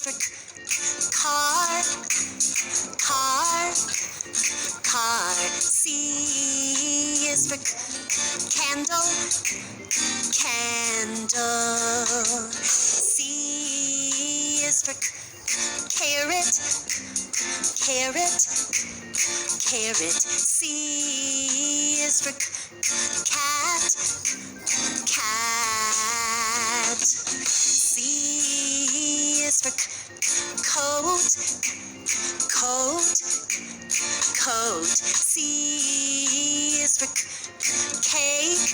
for car, car, car. C is for candle, candle. C is for carrot, carrot, carrot. C is for cat, cat. C is for coat, coat, coat. C is for cake,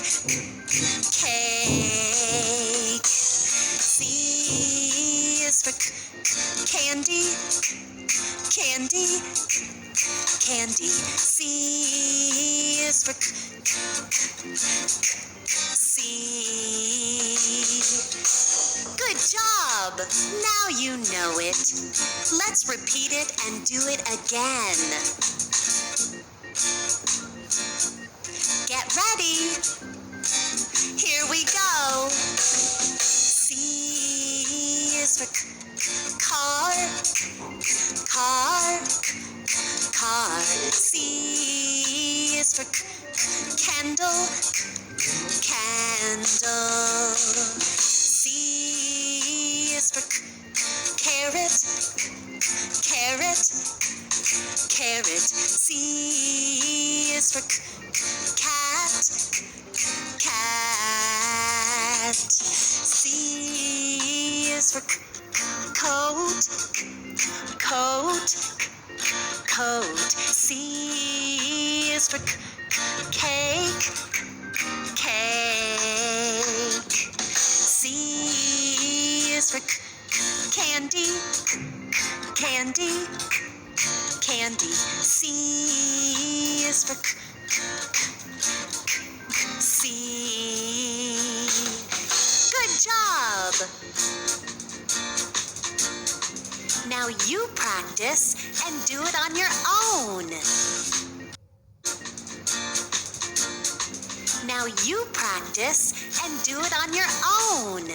cake. C is for candy, candy, candy. C is for C. Good job! Now you know it. Let's repeat it and do it again. Get ready. Here we go. C is for car, car, car. C is for candle, candle. C is for carrot, carrot, carrot. C is for cat, cat. C is for coat, coat, coat. C is for cake, cake. C is for candy, candy, candy. C is for C. Good job! Now you practice and do it on your own. Now you practice and do it on your own.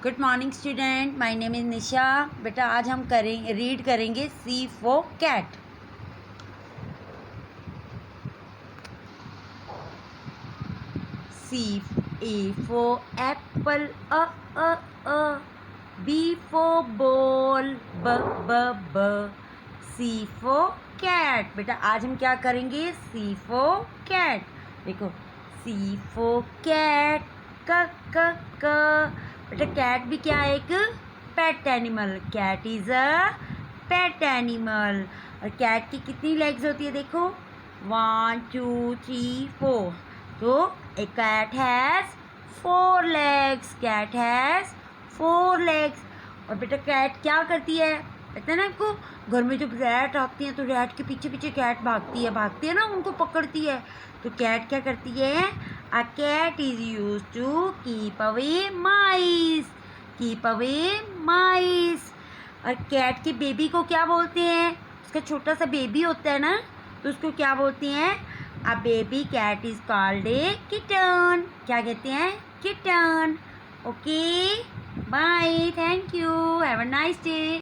Good morning student, my name is Nisha. बेटा आज हम read करेंगे C for cat. C A for apple, B for ball, B. C for cat। बेटा आज हम क्या करेंगे? C for cat। देखो C for cat, क। बेटा कैट भी क्या है? एक pet animal. Cat is a pet animal. और कैट की कितनी लेग्स होती है? देखो 1 2 3 4। तो a cat has 4 legs। Cat has 4 legs। और बेटा कैट क्या करती है? कहते हैं ना आपको, घर में जब रैट आती हैं तो रैट के पीछे पीछे कैट भागती है ना, उनको पकड़ती है। तो कैट क्या करती है? A cat is use to keep away mice, keep away mice. और कैट के बेबी को क्या बोलते हैं? उसका छोटा सा बेबी होता है ना, तो उसको क्या बोलते हैं? A baby cat is called a kitten. क्या कहते हैं? Kitten. Okay, bye, thank you, have a nice day.